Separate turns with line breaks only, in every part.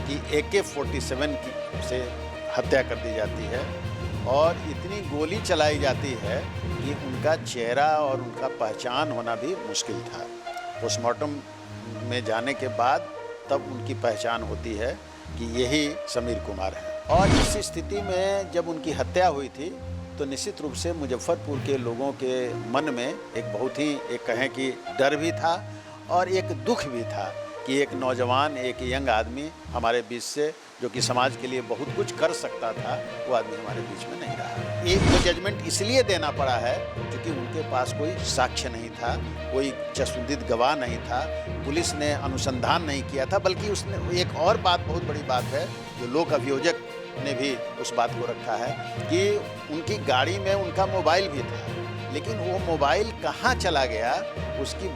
उनकी AK-47 की से हत्या कर दी जाती है और इतनी गोली चलाई जाती है कि उनका चेहरा और उनका पहचान होना भी मुश्किल था। पोस्टमार्टम में जाने के बाद तब उनकी पहचान होती है कि यही समीर कुमार है। और इस स्थिति में जब उनकी हत्या हुई थी तो निश्चित रूप से मुजफ्फरपुर के लोगों के मन में एक बहुत ही कहें कि डर भी था और एक दुख भी था कि एक नौजवान, एक यंग आदमी हमारे बीच से, जो कि समाज के लिए बहुत कुछ कर सकता था, वो आदमी हमारे बीच में नहीं रहा। एक जजमेंट इसलिए देना पड़ा है क्योंकि उनके पास कोई साक्ष्य नहीं था, कोई चश्मदीद गवाह नहीं था, पुलिस ने अनुसंधान नहीं किया था। बल्कि उसने एक और बात, बहुत बड़ी बात है, जो लोक अभियोजक ने भी उस बात को रखा है कि उनकी गाड़ी में उनका मोबाइल भी था, लेकिन वो मोबाइल कहाँ चला गया उसकी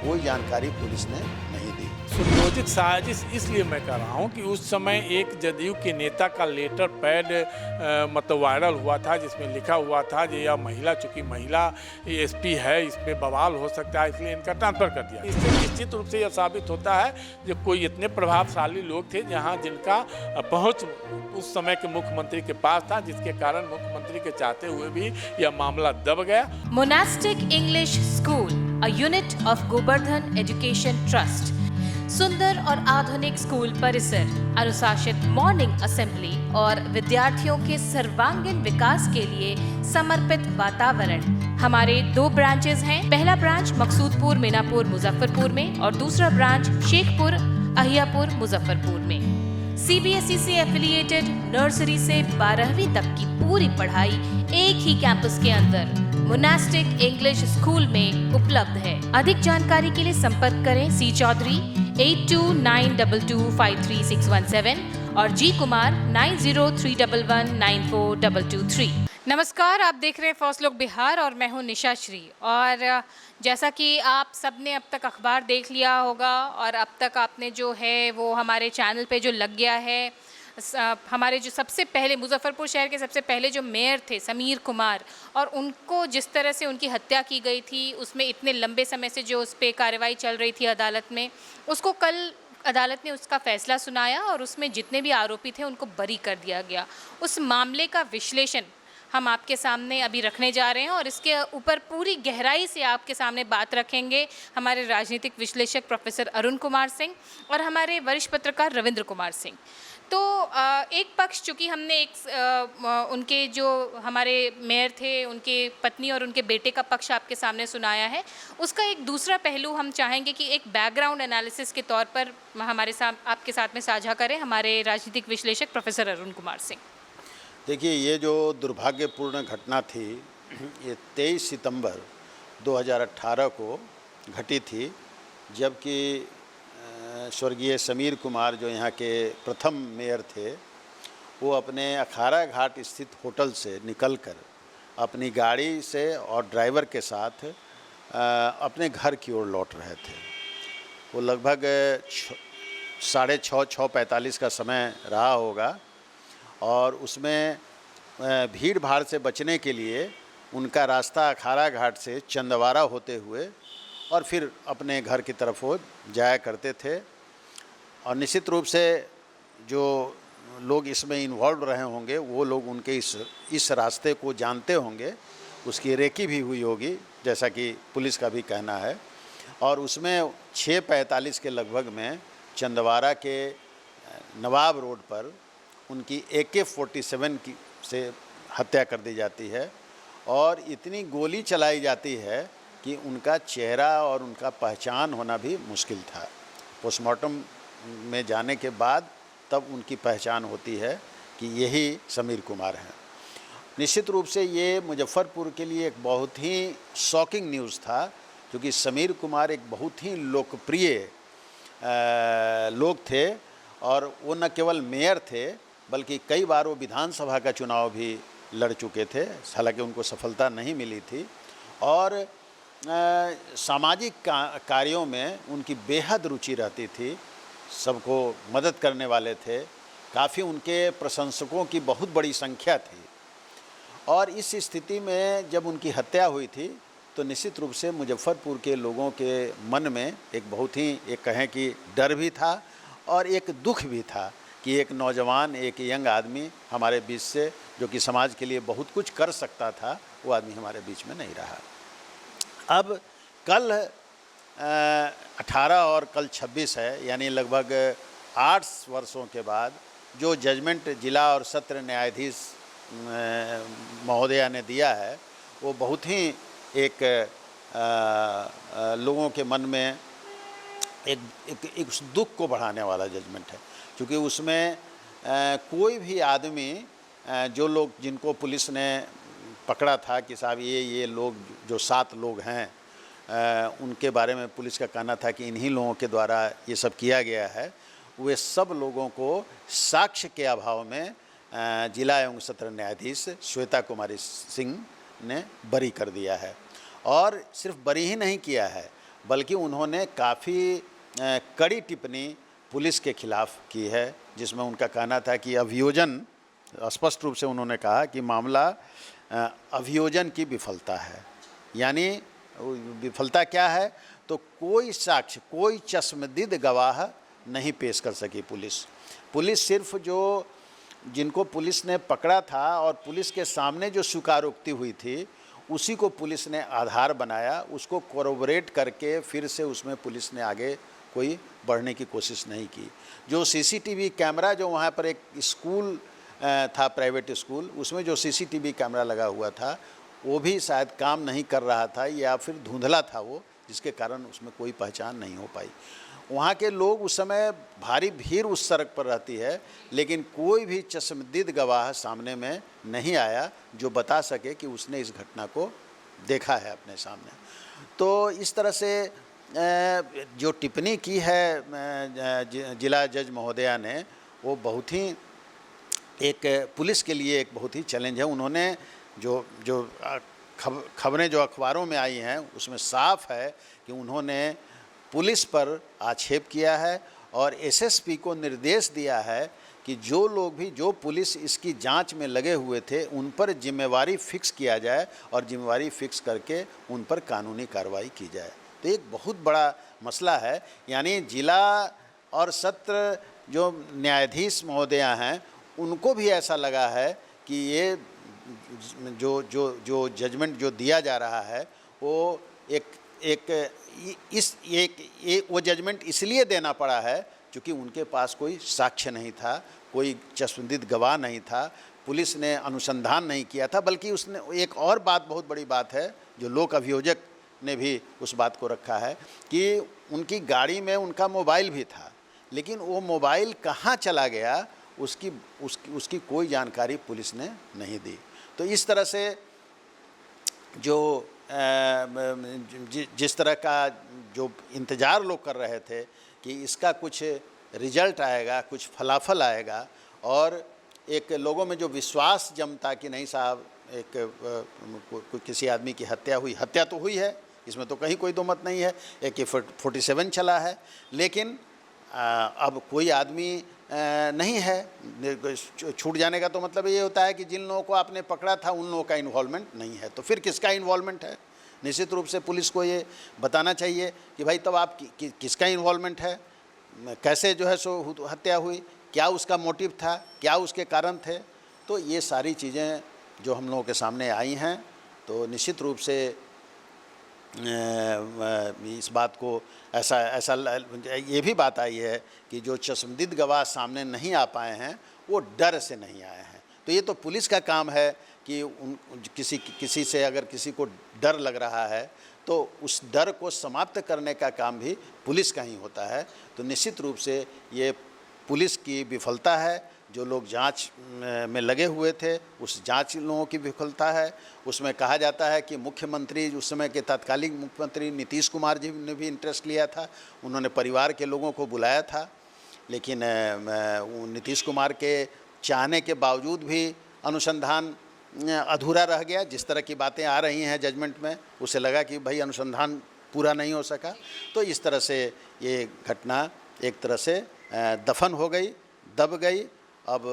कोई जानकारी पुलिस ने नहीं दी।
सुनियोजित साजिश इसलिए मैं कह रहा हूँ कि उस समय एक जदयू के नेता का लेटर पैड मतलब वायरल हुआ था, जिसमें लिखा हुआ था कि यह महिला, चूंकि महिला एसपी है, इसमें बवाल हो सकता है, इसलिए इनका ट्रांसफर कर दिया। इससे निश्चित रूप से यह साबित होता है कि कोई इतने प्रभावशाली लोग थे जहाँ जिनका पहुँच उस समय के मुख्यमंत्री के पास था, जिसके कारण मुख्यमंत्री के चाहते हुए भी यह मामला दब गया।
Monastic English school, a unit of Govardhan education trust. सुंदर और आधुनिक स्कूल परिसर, अनुशासित मॉर्निंग असेंबली और विद्यार्थियों के सर्वांगीण विकास के लिए समर्पित वातावरण। हमारे 2 ब्रांचेस हैं। पहला ब्रांच मकसूदपुर मीनापुर मुजफ्फरपुर में और दूसरा ब्रांच शेखपुर अहियापुर मुजफ्फरपुर में। CBSE से एफिलिएटेड नर्सरी से 12वीं तक की पूरी पढ़ाई एक ही कैंपस के अंदर मोनास्टिक इंग्लिश स्कूल में उपलब्ध है। अधिक जानकारी के लिए संपर्क करें C चौधरी 8292253617 और G कुमार 9031194223। नमस्कार, आप देख रहे हैं फर्स्ट लुक बिहार और मैं हूं निशा श्री। और जैसा कि आप सबने अब तक अखबार देख लिया होगा और अब तक आपने जो है वो हमारे चैनल पे जो लग गया है, हमारे जो सबसे पहले मुजफ्फरपुर शहर के सबसे पहले जो मेयर थे समीर कुमार, और उनको जिस तरह से उनकी हत्या की गई थी, उसमें इतने लंबे समय से जो उस पर कार्रवाई चल रही थी अदालत में, उसको कल अदालत ने उसका फैसला सुनाया और उसमें जितने भी आरोपी थे उनको बरी कर दिया गया। उस मामले का विश्लेषण हम आपके सामने अभी रखने जा रहे हैं और इसके ऊपर पूरी गहराई से आपके सामने बात रखेंगे हमारे राजनीतिक विश्लेषक प्रोफेसर अरुण कुमार सिंह और हमारे वरिष्ठ पत्रकार रविंद्र कुमार सिंह। तो एक पक्ष, चूँकि हमने उनके जो हमारे मेयर थे, उनके पत्नी और उनके बेटे का पक्ष आपके सामने सुनाया है, उसका एक दूसरा पहलू हम चाहेंगे कि एक बैकग्राउंड एनालिसिस के तौर पर हमारे साथ आपके साथ में साझा करें हमारे राजनीतिक विश्लेषक प्रोफेसर अरुण कुमार सिंह।
देखिए, ये जो दुर्भाग्यपूर्ण घटना थी, ये 23 सितंबर 2018 को घटी थी, जबकि स्वर्गीय समीर कुमार, जो यहाँ के प्रथम मेयर थे, वो अपने अखाड़ा घाट स्थित होटल से निकलकर अपनी गाड़ी से और ड्राइवर के साथ अपने घर की ओर लौट रहे थे। वो लगभग 6:45 का समय रहा होगा और उसमें भीड़ भाड़ से बचने के लिए उनका रास्ता अखाड़ा घाट से चंदवारा होते हुए और फिर अपने घर की तरफ वो जाया करते थे। और निश्चित रूप से जो लोग इसमें इन्वॉल्व रहे होंगे वो लोग उनके इस रास्ते को जानते होंगे, उसकी रेकी भी हुई होगी, जैसा कि पुलिस का भी कहना है। और उसमें 6:45 के लगभग में चंदवारा के नवाब रोड पर उनकी AK-47 की से हत्या कर दी जाती है और इतनी गोली चलाई जाती है कि उनका चेहरा और उनका पहचान होना भी मुश्किल था। पोस्टमार्टम में जाने के बाद तब उनकी पहचान होती है कि यही समीर कुमार हैं। निश्चित रूप से ये मुजफ्फरपुर के लिए एक बहुत ही शॉकिंग न्यूज़ था, क्योंकि समीर कुमार एक बहुत ही लोकप्रिय लोग थे और वो न केवल मेयर थे बल्कि कई बार वो विधानसभा का चुनाव भी लड़ चुके थे, हालांकि उनको सफलता नहीं मिली थी। और सामाजिक कार्यों में उनकी बेहद रुचि रहती थी, सबको मदद करने वाले थे, काफ़ी उनके प्रशंसकों की बहुत बड़ी संख्या थी। और इस स्थिति में जब उनकी हत्या हुई थी तो निश्चित रूप से मुजफ्फरपुर के लोगों के मन में एक बहुत ही कहें कि डर भी था और एक दुख भी था कि एक नौजवान, एक यंग आदमी हमारे बीच से, जो कि समाज के लिए बहुत कुछ कर सकता था, वो आदमी हमारे बीच में नहीं रहा। अब कल 18 और कल 26 है, यानी लगभग 8 वर्षों के बाद जो जजमेंट जिला और सत्र न्यायाधीश महोदया ने दिया है, वो बहुत ही एक लोगों के मन में एक उस दुख को बढ़ाने वाला जजमेंट है, क्योंकि उसमें कोई भी आदमी, जो लोग जिनको पुलिस ने पकड़ा था कि साहब ये लोग जो 7 लोग हैं, उनके बारे में पुलिस का कहना था कि इन्हीं लोगों के द्वारा ये सब किया गया है, वे सब लोगों को साक्ष्य के अभाव में जिला एवं सत्र न्यायाधीश श्वेता कुमारी सिंह ने बरी कर दिया है। और सिर्फ बरी ही नहीं किया है, बल्कि उन्होंने काफ़ी कड़ी टिप्पणी पुलिस के खिलाफ की है, जिसमें उनका कहना था कि अभियोजन, स्पष्ट रूप से उन्होंने कहा कि मामला अभियोजन की विफलता है। यानी विफलता क्या है, तो कोई साक्ष्य, कोई चश्मदीद गवाह नहीं पेश कर सकी पुलिस सिर्फ जिनको पुलिस ने पकड़ा था और पुलिस के सामने जो स्वीकारोक्ति हुई थी, उसी को पुलिस ने आधार बनाया, उसको कोरोबोरेट करके फिर से उसमें पुलिस ने आगे कोई बढ़ने की कोशिश नहीं की। जो सीसीटीवी कैमरा, जो वहाँ पर एक स्कूल था, प्राइवेट स्कूल, उसमें जो सीसीटीवी कैमरा लगा हुआ था, वो भी शायद काम नहीं कर रहा था या फिर धुंधला था वो, जिसके कारण उसमें कोई पहचान नहीं हो पाई। वहाँ के लोग, उस समय भारी भीड़ उस सड़क पर रहती है, लेकिन कोई भी चश्मदीद गवाह सामने में नहीं आया जो बता सके कि उसने इस घटना को देखा है अपने सामने। तो इस तरह से जो टिप्पणी की है जिला जज महोदया ने, वो बहुत ही एक पुलिस के लिए एक बहुत ही चैलेंज है। उन्होंने जो खबरें जो अखबारों में आई हैं, उसमें साफ है कि उन्होंने पुलिस पर आक्षेप किया है और एसएसपी को निर्देश दिया है कि जो लोग भी, जो पुलिस इसकी जांच में लगे हुए थे, उन पर जिम्मेवारी फिक्स किया जाए और जिम्मेवारी फिक्स करके उन पर कानूनी कार्रवाई की जाए। तो एक बहुत बड़ा मसला है। यानी जिला और सत्र जो न्यायाधीश महोदया हैं, उनको भी ऐसा लगा है कि ये जो जजमेंट जो दिया जा रहा है, वो वो जजमेंट इसलिए देना पड़ा है क्योंकि उनके पास कोई साक्ष्य नहीं था, कोई चश्मदीद गवाह नहीं था, पुलिस ने अनुसंधान नहीं किया था। बल्कि उसने एक और बात, बहुत बड़ी बात है, जो लोक अभियोजक ने भी उस बात को रखा है कि उनकी गाड़ी में उनका मोबाइल भी था, लेकिन वो मोबाइल कहाँ चला गया, उसकी कोई जानकारी पुलिस ने नहीं दी। तो इस तरह से जो जिस तरह का जो इंतज़ार लोग कर रहे थे कि इसका कुछ रिजल्ट आएगा, कुछ फलाफल आएगा, और एक लोगों में जो विश्वास जमता कि नहीं साहब, किसी आदमी की हत्या हुई, हत्या तो हुई है, इसमें तो कहीं कोई दो मत नहीं है, AK-47 चला है, लेकिन अब कोई आदमी नहीं है। छूट जाने का तो मतलब ये होता है कि जिन लोगों को आपने पकड़ा था, उन लोगों का इन्वॉल्वमेंट नहीं है। तो फिर किसका इन्वॉल्वमेंट है? निश्चित रूप से पुलिस को ये बताना चाहिए कि भाई तब आप किसका इन्वॉल्वमेंट है, कैसे जो है सो हत्या हुई, क्या उसका मोटिव था, क्या उसके कारण थे। तो ये सारी चीज़ें जो हम लोगों के सामने आई हैं, तो निश्चित रूप से इस बात को ऐसा ये भी बात आई है कि जो चश्मदीद गवाह सामने नहीं आ पाए हैं, वो डर से नहीं आए हैं। तो ये तो पुलिस का काम है कि किसी से अगर किसी को डर लग रहा है, तो उस डर को समाप्त करने का काम भी पुलिस का ही होता है। तो निश्चित रूप से ये पुलिस की विफलता है। जो लोग जांच में लगे हुए थे, उस जांच लोगों की विफलता है। उसमें कहा जाता है कि मुख्यमंत्री, उस समय के तत्कालीन मुख्यमंत्री नीतीश कुमार जी ने भी इंटरेस्ट लिया था, उन्होंने परिवार के लोगों को बुलाया था, लेकिन नीतीश कुमार के चाहने के बावजूद भी अनुसंधान अधूरा रह गया। जिस तरह की बातें आ रही हैं जजमेंट में, उसे लगा कि भाई अनुसंधान पूरा नहीं हो सका। तो इस तरह से ये घटना एक तरह से दफन हो गई, दब गई। अब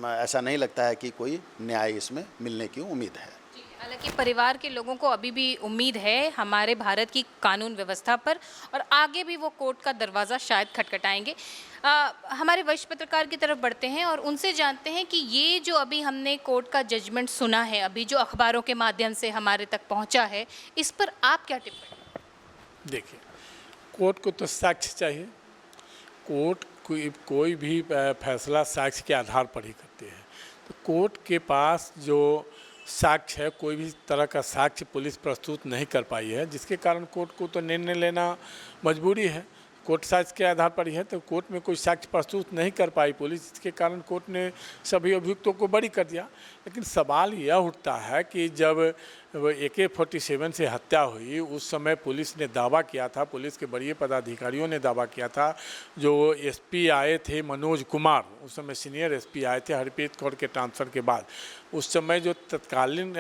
ऐसा नहीं लगता है कि कोई न्याय इसमें मिलने की उम्मीद है।
हालांकि परिवार के लोगों को अभी भी उम्मीद है हमारे भारत की कानून व्यवस्था पर और आगे भी वो कोर्ट का दरवाज़ा शायद खटखटाएंगे। हमारे वरिष्ठ पत्रकार की तरफ बढ़ते हैं और उनसे जानते हैं कि ये जो अभी हमने कोर्ट का जजमेंट सुना है, अभी जो अखबारों के माध्यम से हमारे तक पहुंचा है, इस पर आप क्या टिप्पणी?
देखिए, कोर्ट को तो साक्ष्य चाहिए। कोर्ट कोई भी फैसला साक्ष्य के आधार पर ही करते हैं। तो कोर्ट के पास जो साक्ष्य है, कोई भी तरह का साक्ष्य पुलिस प्रस्तुत नहीं कर पाई है, जिसके कारण कोर्ट को तो निर्णय लेना मजबूरी है। कोर्ट साक्ष्य के आधार पर ही है, तो कोर्ट में कोई साक्ष्य प्रस्तुत नहीं कर पाई पुलिस, जिसके कारण कोर्ट ने सभी अभियुक्तों को बरी कर दिया। लेकिन सवाल यह उठता है कि जब AK-47 से हत्या हुई, उस समय पुलिस ने दावा किया था, पुलिस के बड़े पदाधिकारियों ने दावा किया था, जो SP आए थे मनोज कुमार, उस समय सीनियर SP आए थे हरप्रीत कौर के ट्रांसफ़र के बाद। उस समय जो तत्कालीन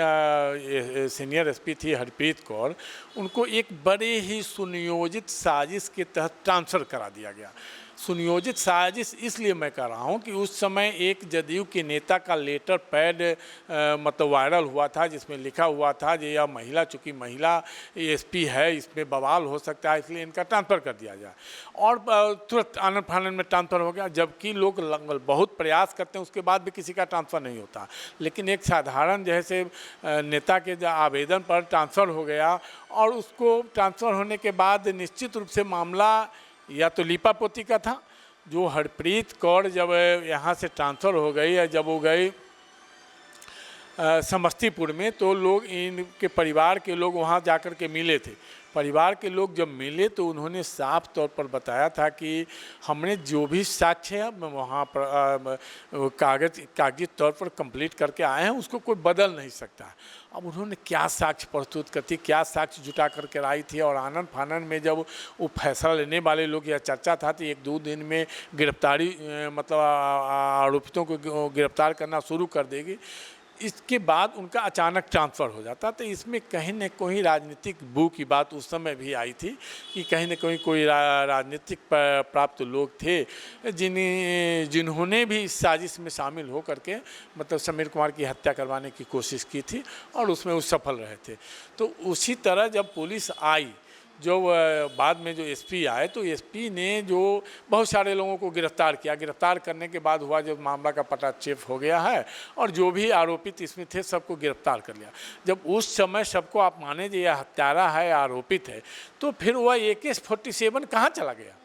सीनियर SP थी हरप्रीत कौर, उनको एक बड़े ही सुनियोजित साजिश के तहत ट्रांसफ़र करा दिया गया। सुनियोजित साजिश इसलिए मैं कह रहा हूँ कि उस समय एक जदयू के नेता का लेटर पैड मतलब वायरल हुआ था, जिसमें लिखा हुआ था कि यह महिला, चूँकि महिला SP है, इसमें बवाल हो सकता है, इसलिए इनका ट्रांसफ़र कर दिया जाए। और तुरंत आनन फानन में ट्रांसफ़र हो गया, जबकि लोग बहुत प्रयास करते हैं, उसके बाद भी किसी का ट्रांसफ़र नहीं होता। लेकिन एक साधारण जैसे नेता के आवेदन पर ट्रांसफ़र हो गया, और उसको ट्रांसफ़र होने के बाद निश्चित रूप से मामला या तो लीपापोती का था। जो हरप्रीत कौर जब यहाँ से ट्रांसफ़र हो गई, या जब वो गई समस्तीपुर में, तो लोग, इनके परिवार के लोग वहाँ जाकर के मिले थे। परिवार के लोग जब मिले तो उन्होंने साफ तौर पर बताया था कि हमने जो भी साक्ष्य है वहाँ पर कागजी तौर पर कंप्लीट करके आए हैं, उसको कोई बदल नहीं सकता। अब उन्होंने क्या साक्ष्य प्रस्तुत करती, क्या साक्ष्य जुटा करके लाई थी, और आनन फानन में जब वो फैसला लेने वाले लोग, यह चर्चा था तो 1-2 दिन में गिरफ्तारी मतलब आरोपितों को गिरफ्तार करना शुरू कर देगी, इसके बाद उनका अचानक ट्रांसफ़र हो जाता। तो इसमें कहीं न कहीं राजनीतिक बू की बात उस समय भी आई थी कि कहीं न कहीं कोई राजनीतिक प्राप्त लोग थे जिन्होंने भी इस साजिश में शामिल हो करके मतलब समीर कुमार की हत्या करवाने की कोशिश की थी, और उसमें वो सफल रहे थे। तो उसी तरह जब पुलिस आई, जो बाद में जो SP आए, तो SP ने जो बहुत सारे लोगों को गिरफ्तार किया। गिरफ्तार करने के बाद हुआ जब मामला का पटाक्षेप हो गया है, और जो भी आरोपित इसमें थे सबको गिरफ्तार कर लिया। जब उस समय सबको आप माने जो यह हत्यारा है, आरोपित है, तो फिर वह AK-47 कहाँ चला गया?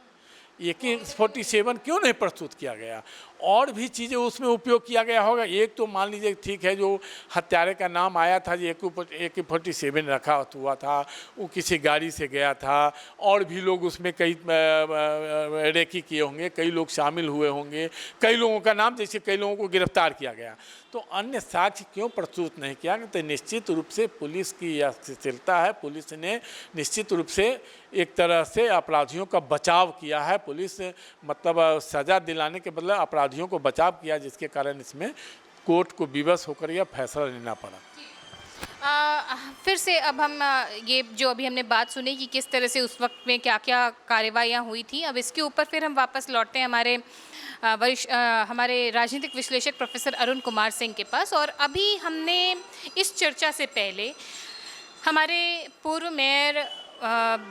AK-47 क्यों नहीं प्रस्तुत किया गया? और भी चीज़ें उसमें उपयोग किया गया होगा। एक तो मान लीजिए ठीक है, जो हत्यारे का नाम आया था, जो AK-47 रखा हुआ था, वो किसी गाड़ी से गया था, और भी लोग उसमें कई रेकी किए होंगे, कई लोग शामिल हुए होंगे, कई लोगों का नाम, जैसे कई लोगों को गिरफ्तार किया गया। तो अन्य साक्ष्य क्यों प्रस्तुत नहीं किया? तो निश्चित रूप से पुलिस की यह शिथिलता है। पुलिस ने निश्चित रूप से एक तरह से अपराधियों का बचाव किया है। पुलिस मतलब सज़ा दिलाने के बदले अपराधियों को बचाव किया, जिसके कारण इसमें कोर्ट को विवश होकर यह फैसला लेना पड़ा।
फिर से अब हम ये जो अभी हमने बात सुनी कि किस तरह से उस वक्त में क्या क्या कार्रवाइयाँ हुई थी, अब इसके ऊपर फिर हम वापस लौटते हैं हमारे राजनीतिक विश्लेषक प्रोफेसर अरुण कुमार सिंह के पास। और अभी हमने इस चर्चा से पहले हमारे पूर्व मेयर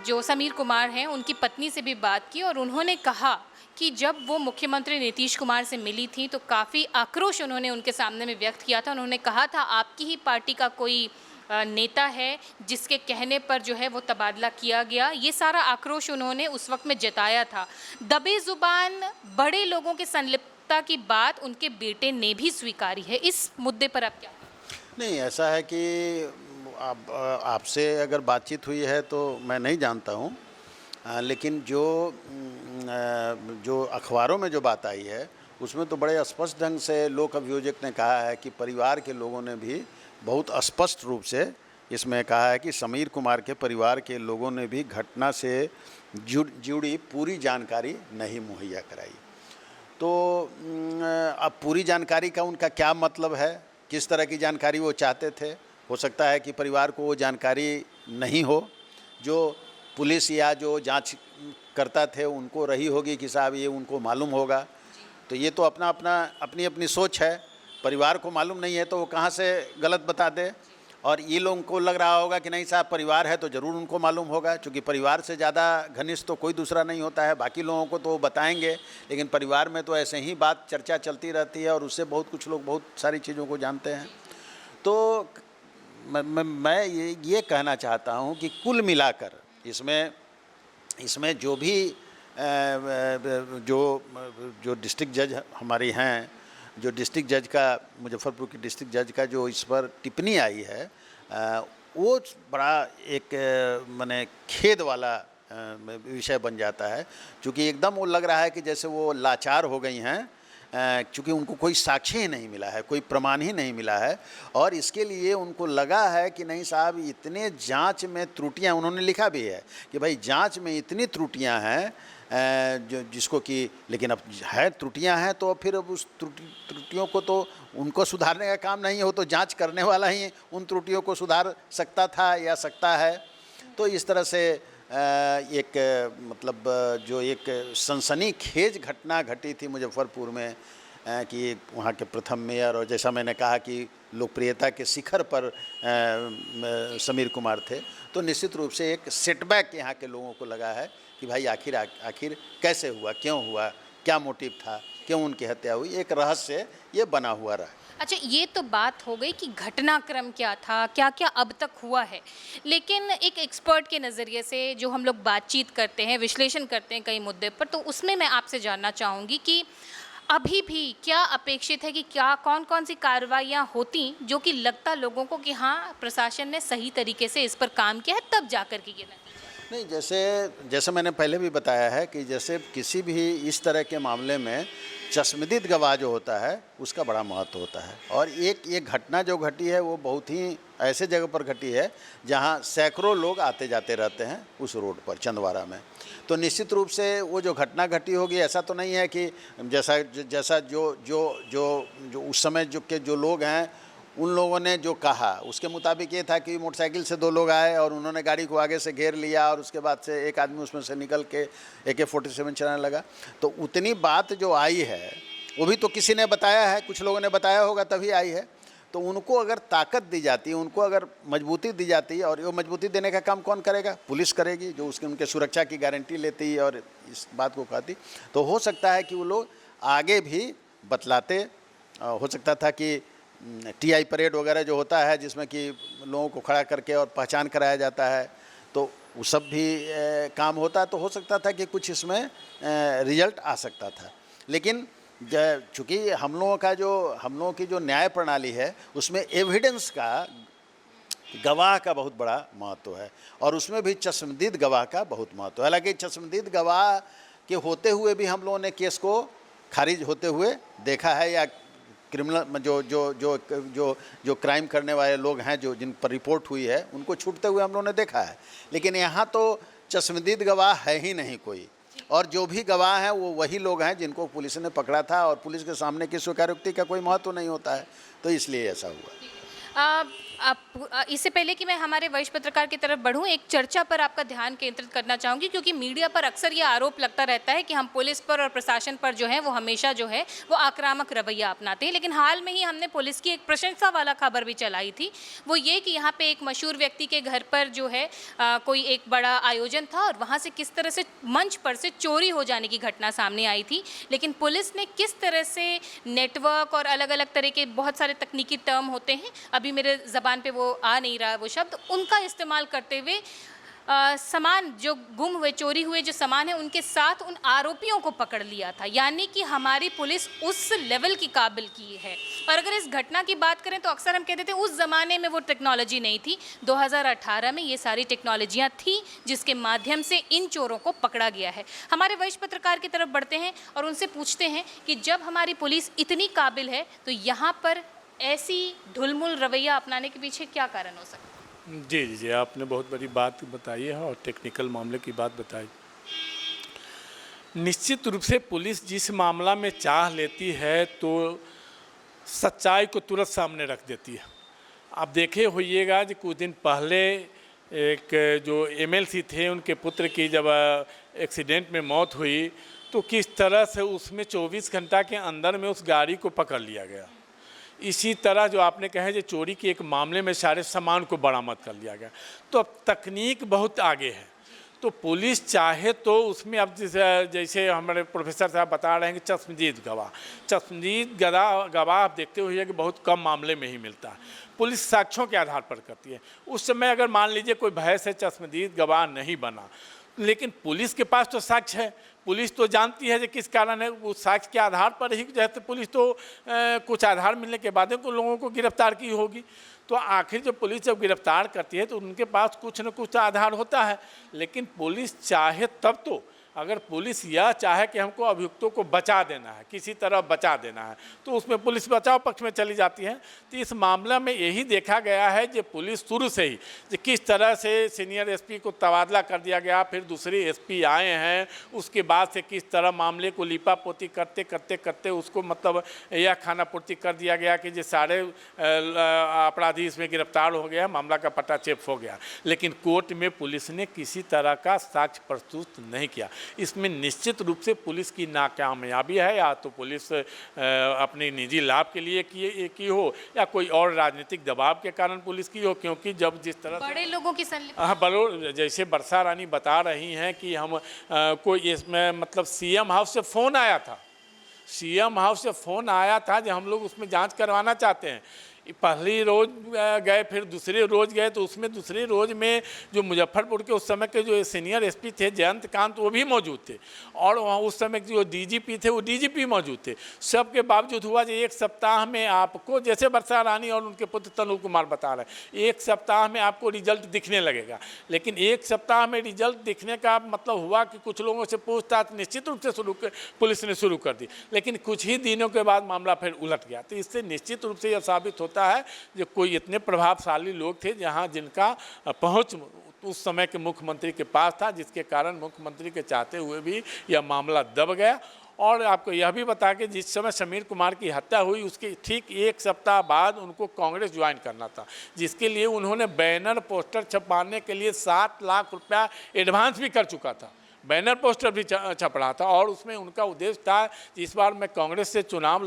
जो समीर कुमार हैं, उनकी पत्नी से भी बात की, और उन्होंने कहा कि जब वो मुख्यमंत्री नीतीश कुमार से मिली थी तो काफ़ी आक्रोश उन्होंने उनके सामने में व्यक्त किया था। उन्होंने कहा था आपकी ही पार्टी का कोई नेता है जिसके कहने पर जो है वो तबादला किया गया। ये सारा आक्रोश उन्होंने उस वक्त में जताया था। दबे ज़ुबान बड़े लोगों की संलिप्तता की बात उनके बेटे ने भी स्वीकारी है। इस मुद्दे पर आप क्या?
नहीं, ऐसा है कि आपसे अगर बातचीत हुई है तो मैं नहीं जानता हूँ, लेकिन जो अखबारों में जो बात आई है उसमें तो बड़े स्पष्ट ढंग से लोक अभियोजक ने कहा है कि परिवार के लोगों ने भी बहुत स्पष्ट रूप से इसमें कहा है कि समीर कुमार के परिवार के लोगों ने भी घटना से जुड़ी पूरी जानकारी नहीं मुहैया कराई। तो अब पूरी जानकारी का उनका क्या मतलब है, किस तरह की जानकारी वो चाहते थे? हो सकता है कि परिवार को वो जानकारी नहीं हो, जो पुलिस या जो जांच करता थे उनको रही होगी कि साहब ये उनको मालूम होगा। तो ये तो अपनी अपनी सोच है। परिवार को मालूम नहीं है तो वो कहाँ से गलत बता दे। और ये लोगों को लग रहा होगा कि नहीं साहब परिवार है तो ज़रूर उनको मालूम होगा, क्योंकि परिवार से ज़्यादा घनिष्ठ तो कोई दूसरा नहीं होता है। बाकी लोगों को तो वो बताएंगे, लेकिन परिवार में तो ऐसे ही बात चर्चा चलती रहती है और उससे बहुत कुछ लोग बहुत सारी चीज़ों को जानते हैं। तो मैं ये कहना चाहता हूँ कि कुल मिलाकर इसमें जो भी जो डिस्ट्रिक्ट जज हमारी हैं, जो डिस्ट्रिक्ट जज का, मुजफ्फरपुर की डिस्ट्रिक्ट जज का जो इस पर टिप्पणी आई है, वो बड़ा एक माने खेद वाला विषय बन जाता है, क्योंकि एकदम वो लग रहा है कि जैसे वो लाचार हो गई हैं, क्योंकि उनको कोई साक्ष्य ही नहीं मिला है, कोई प्रमाण ही नहीं मिला है, और इसके लिए उनको लगा है कि नहीं साहब इतने जांच में त्रुटियां, उन्होंने लिखा भी है कि भाई जांच में इतनी त्रुटियां हैं जो जिसको कि, लेकिन अब है त्रुटियां हैं तो फिर अब उस त्रुटियों को तो उनको सुधारने का काम नहीं हो, तो जांच करने वाला ही उन त्रुटियों को सुधार सकता था या सकता है। तो इस तरह से एक मतलब जो एक सनसनीखेज घटना घटी थी मुजफ्फरपुर में, कि वहाँ के प्रथम मेयर, और जैसा मैंने कहा कि लोकप्रियता के शिखर पर समीर कुमार थे, तो निश्चित रूप से एक सेटबैक यहाँ के लोगों को लगा है कि भाई आखिर कैसे हुआ, क्यों हुआ, क्या मोटिव था, क्यों उनकी हत्या हुई, एक रहस्य ये बना हुआ रहा।
अच्छा, ये तो बात हो गई कि घटनाक्रम क्या था, क्या क्या अब तक हुआ है, लेकिन एक एक्सपर्ट के नज़रिए से जो हम लोग बातचीत करते हैं, विश्लेषण करते हैं कई मुद्दे पर, तो उसमें मैं आपसे जानना चाहूँगी कि अभी भी क्या अपेक्षित है कि क्या कौन कौन सी कार्रवाइयाँ होती जो कि लगता लोगों को कि हाँ प्रशासन ने सही तरीके से इस पर काम किया है, तब जाकर के ये
नहीं, जैसे मैंने पहले भी बताया है कि जैसे किसी भी इस तरह के मामले में चश्मदीद गवाह जो होता है उसका बड़ा महत्व होता है, और एक घटना जो घटी है वो बहुत ही ऐसे जगह पर घटी है जहां सैकड़ों लोग आते जाते रहते हैं उस रोड पर चंदवारा में। तो निश्चित रूप से वो जो घटना घटी होगी, ऐसा तो नहीं है कि जैसा जो उस समय जो लोग हैं उन लोगों ने जो कहा उसके मुताबिक ये था कि मोटरसाइकिल से 2 लोग आए और उन्होंने गाड़ी को आगे से घेर लिया, और उसके बाद से एक आदमी उसमें से निकल के AK-47 चलाने लगा। तो उतनी बात जो आई है वो भी तो किसी ने बताया है, कुछ लोगों ने बताया होगा तभी आई है। तो उनको अगर ताकत दी जाती, उनको अगर मजबूती दी जाती, और ये मजबूती देने का काम कौन करेगा? पुलिस करेगी, जो उनके सुरक्षा की गारंटी लेती और इस बात को कहती। तो हो सकता है कि वो लोग आगे भी बतलाते। हो सकता था कि TI परेड वगैरह जो होता है जिसमें कि लोगों को खड़ा करके और पहचान कराया जाता है, तो वो सब भी काम होता, तो हो सकता था कि कुछ इसमें रिजल्ट आ सकता था। लेकिन चूँकि हम लोगों की जो न्याय प्रणाली है उसमें एविडेंस का, गवाह का बहुत बड़ा महत्व है, और उसमें भी चश्मदीद गवाह का बहुत महत्व है। हालांकि चश्मदीद गवाह के होते हुए भी हम लोगों ने केस को खारिज होते हुए देखा है, या क्रिमिनल जो क्राइम करने वाले लोग हैं जो जिन पर रिपोर्ट हुई है उनको छूटते हुए हम लोगों ने देखा है। लेकिन यहाँ तो चश्मदीद गवाह है ही नहीं कोई, और जो भी गवाह हैं वो वही लोग हैं जिनको पुलिस ने पकड़ा था, और पुलिस के सामने की स्वीकारोक्ति का कोई महत्व नहीं होता है, तो इसलिए ऐसा हुआ।
इससे पहले कि मैं हमारे वरिष्ठ पत्रकार की तरफ बढ़ूं, एक चर्चा पर आपका ध्यान केंद्रित करना चाहूँगी, क्योंकि मीडिया पर अक्सर ये आरोप लगता रहता है कि हम पुलिस पर और प्रशासन पर जो है वो हमेशा जो है वो आक्रामक रवैया अपनाते हैं। लेकिन हाल में ही हमने पुलिस की एक प्रशंसा वाला खबर भी चलाई थी, वो ये कि यहाँ पे एक मशहूर व्यक्ति के घर पर जो है कोई एक बड़ा आयोजन था, और वहाँ से किस तरह से मंच पर से चोरी हो जाने की घटना सामने आई थी। लेकिन पुलिस ने किस तरह से नेटवर्क और अलग अलग तरह के बहुत सारे तकनीकी टर्म होते हैं, अभी मेरे ज़बान पे वो आ नहीं रहा वो शब्द, उनका इस्तेमाल करते हुए सामान जो गुम हुए, चोरी हुए जो सामान है उनके साथ उन आरोपियों को पकड़ लिया था। यानी कि हमारी पुलिस उस लेवल की काबिल की है। और अगर इस घटना की बात करें तो अक्सर हम कहते थे उस ज़माने में वो टेक्नोलॉजी नहीं थी, 2018 में ये सारी टेक्नोलॉजियाँ थी जिसके माध्यम से इन चोरों को पकड़ा गया है। हमारे वरिष्ठ पत्रकार की तरफ बढ़ते हैं और उनसे पूछते हैं कि जब हमारी पुलिस इतनी काबिल है तो यहाँ पर ऐसी ढुलमुल रवैया अपनाने के पीछे क्या कारण हो सकता है?
जी, आपने बहुत बड़ी बात बताई है और टेक्निकल मामले की बात बताई। निश्चित रूप से पुलिस जिस मामला में चाह लेती है तो सच्चाई को तुरंत सामने रख देती है। आप देखे होइएगा कि कुछ दिन पहले एक जो MLC थे उनके पुत्र की जब एक्सीडेंट में मौत हुई तो किस तरह से उसमें 24 घंटा के अंदर में उस गाड़ी को पकड़ लिया गया। इसी तरह जो आपने कहा जो चोरी के एक मामले में सारे सामान को बरामद कर लिया गया। तो अब तकनीक बहुत आगे है, तो पुलिस चाहे तो उसमें अब जैसे हमारे प्रोफेसर साहब बता रहे हैं कि चश्मदीद गवाह आप देखते हुए कि बहुत कम मामले में ही मिलता है, पुलिस साक्ष्यों के आधार पर करती है। उस समय अगर मान लीजिए कोई भय से चश्मदीद गवाह नहीं बना, लेकिन पुलिस के पास तो साक्ष्य है, पुलिस तो जानती है कि किस कारण है, उस साक्ष्य के आधार पर ही जैसे पुलिस तो कुछ आधार मिलने के बाद को लोगों को गिरफ्तार की होगी। तो आखिर जब पुलिस जब गिरफ्तार करती है तो उनके पास कुछ न कुछ आधार होता है। लेकिन पुलिस चाहे तब तो, अगर पुलिस यह चाहे कि हमको अभियुक्तों को बचा देना है, किसी तरह बचा देना है, तो उसमें पुलिस बचाव पक्ष में चली जाती है। तो इस मामला में यही देखा गया है कि पुलिस शुरू से ही कि किस तरह से सीनियर एसपी को तबादला कर दिया गया, फिर दूसरे एसपी आए हैं, उसके बाद से किस तरह मामले को लीपापोती करते करते करते उसको मतलब यह खानापूर्ति कर दिया गया कि जो सारे अपराधी इसमें गिरफ्तार हो गया, मामला का पटाक्षेप हो गया। लेकिन कोर्ट में पुलिस ने किसी तरह का साक्ष्य प्रस्तुत नहीं किया। इसमें निश्चित रूप से पुलिस की नाकामयाबी है, या तो पुलिस अपने निजी लाभ के लिए की हो या कोई और राजनीतिक दबाव के कारण पुलिस की हो। क्योंकि जब जिस तरह
बड़े लोगों की
बड़ों जैसे वर्षा रानी बता रही हैं कि हम कोई इसमें मतलब सीएम हाउस से फ़ोन आया था, सीएम हाउस से फ़ोन आया था जो हम लोग उसमें जांच करवाना चाहते हैं। पहली रोज़ गए, फिर दूसरे रोज़ गए, तो उसमें दूसरे रोज़ में जो मुजफ्फरपुर के उस समय के जो सीनियर एसपी थे जयंत कांत, वो भी मौजूद थे, और वहाँ उस समय के जो डीजीपी थे वो डीजीपी मौजूद थे। सब के बावजूद हुआ जो एक सप्ताह में आपको, जैसे वर्षा रानी और उनके पुत्र तनुज कुमार बता रहे हैं, एक सप्ताह में आपको रिजल्ट दिखने लगेगा। लेकिन एक सप्ताह में रिजल्ट दिखने का मतलब हुआ कि कुछ लोगों से पूछताछ निश्चित रूप से पुलिस ने शुरू कर दी, लेकिन कुछ ही दिनों के बाद मामला फिर उलट गया। तो इससे निश्चित रूप से यह साबित होता है जो कोई इतने प्रभावशाली लोग थे जहां जिनका पहुंच उस समय के मुख्यमंत्री के पास था, जिसके कारण मुख्यमंत्री के चाहते हुए भी यह मामला दब गया। और आपको यह भी बता के जिस समय समीर कुमार की हत्या हुई उसके ठीक एक सप्ताह बाद उनको कांग्रेस ज्वाइन करना था, जिसके लिए उन्होंने बैनर पोस्टर छपवाने के लिए 7 लाख रुपया एडवांस भी कर चुका था, बैनर पोस्टर भी छप रहा था। और उसमें उनका उद्देश्य था कि इस बार मैं कांग्रेस से चुनाव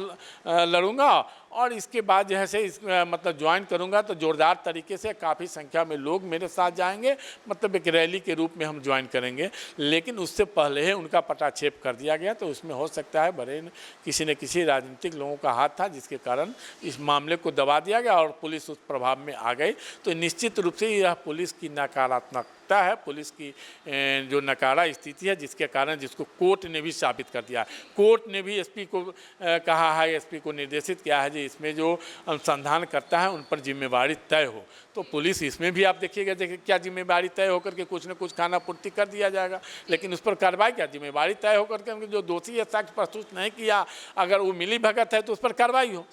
लड़ूंगा और इसके बाद जैसे मतलब ज्वाइन करूंगा तो जोरदार तरीके से काफ़ी संख्या में लोग मेरे साथ जाएंगे, मतलब एक रैली के रूप में हम ज्वाइन करेंगे। लेकिन उससे पहले ही उनका पटाक्षेप कर दिया गया। तो उसमें हो सकता है बड़े किसी न किसी राजनीतिक लोगों का हाथ था, जिसके कारण इस मामले को दबा दिया गया और पुलिस उस प्रभाव में आ गई। तो निश्चित रूप से यह पुलिस की नकारात्मकता है, पुलिस की जो नकारा स्थिति है, जिसके कारण जिसको कोर्ट ने भी साबित कर दिया। कोर्ट ने भी एसपी को कहा है, एसपी को निर्देशित किया है इसमें जो अनुसंधान करता है उन पर जिम्मेवारी तय हो। तो पुलिस इसमें भी आप देखिएगा क्या जिम्मेवारी तय होकर के कुछ न कुछ खानापूर्ति कर दिया जाएगा, लेकिन उस पर कार्रवाई क्या, जिम्मेवारी तय होकर के जो दोषी है साक्ष्य प्रस्तुत नहीं किया, अगर वो मिली भगत है तो उस पर कार्रवाई हो।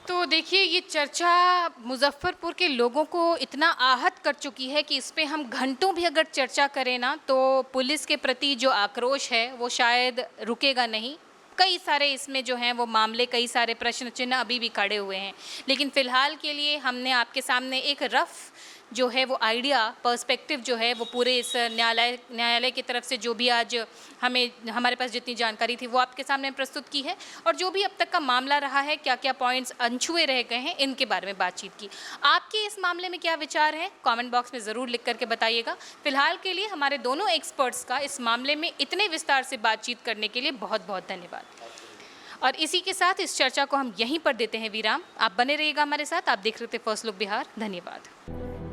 तो देखिए ये चर्चा मुजफ्फरपुर के लोगों को इतना आहत कर चुकी है कि इस पे हम घंटों भी अगर चर्चा करें ना तो पुलिस के प्रति जो आक्रोश है वो शायद रुकेगा नहीं। कई सारे इसमें जो हैं वो मामले, कई सारे प्रश्न चिन्ह अभी भी खड़े हुए हैं। लेकिन फ़िलहाल के लिए हमने आपके सामने एक रफ़ जो है वो आइडिया, पर्सपेक्टिव जो है वो पूरे इस न्यायालय की तरफ से जो भी आज हमारे पास जितनी जानकारी थी वो आपके सामने प्रस्तुत की है, और जो भी अब तक का मामला रहा है, क्या क्या पॉइंट्स अनछुए रह गए हैं, इनके बारे में बातचीत की। आपके इस मामले में क्या विचार हैं, कमेंट बॉक्स में ज़रूर लिख करके बताइएगा। फिलहाल के लिए हमारे दोनों एक्सपर्ट्स का इस मामले में इतने विस्तार से बातचीत करने के लिए बहुत बहुत धन्यवाद। और इसी के साथ इस चर्चा को हम यहीं पर देते हैं विराम। आप बने रहिएगा हमारे साथ। आप देख रहे थे फर्स्ट लुक बिहार। धन्यवाद।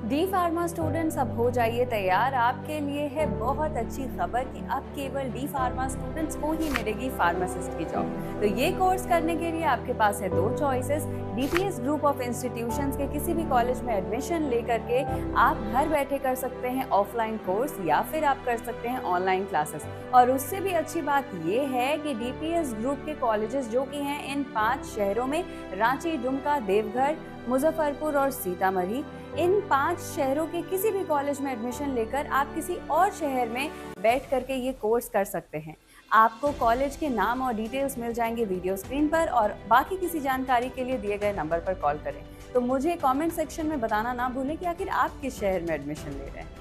डी फार्मा स्टूडेंट्स अब हो जाइए तैयार। आपके लिए है बहुत अच्छी खबर कि अब केवल डी फार्मा स्टूडेंट्स को ही मिलेगी फार्मासिस्ट की जॉब। तो ये कोर्स करने के लिए आपके पास है 2 choices. DPS group of institutions के किसी भी कॉलेज में एडमिशन लेकर के आप घर बैठे कर सकते हैं ऑफलाइन कोर्स, या फिर आप कर सकते हैं ऑनलाइन क्लासेस। और उससे भी अच्छी बात ये है कि डीपीएस ग्रुप के कॉलेजेस जो कि हैं इन 5 शहरों में, रांची, दुमका, देवघर, मुजफ्फरपुर और सीतामढ़ी, इन 5 शहरों के किसी भी कॉलेज में एडमिशन लेकर आप किसी और शहर में बैठ करके ये कोर्स कर सकते हैं। आपको कॉलेज के नाम और डिटेल्स मिल जाएंगे वीडियो स्क्रीन पर, और बाकी किसी जानकारी के लिए दिए गए नंबर पर कॉल करें। तो मुझे कमेंट सेक्शन में बताना ना भूलें कि आखिर आप किस शहर में एडमिशन ले रहे हैं।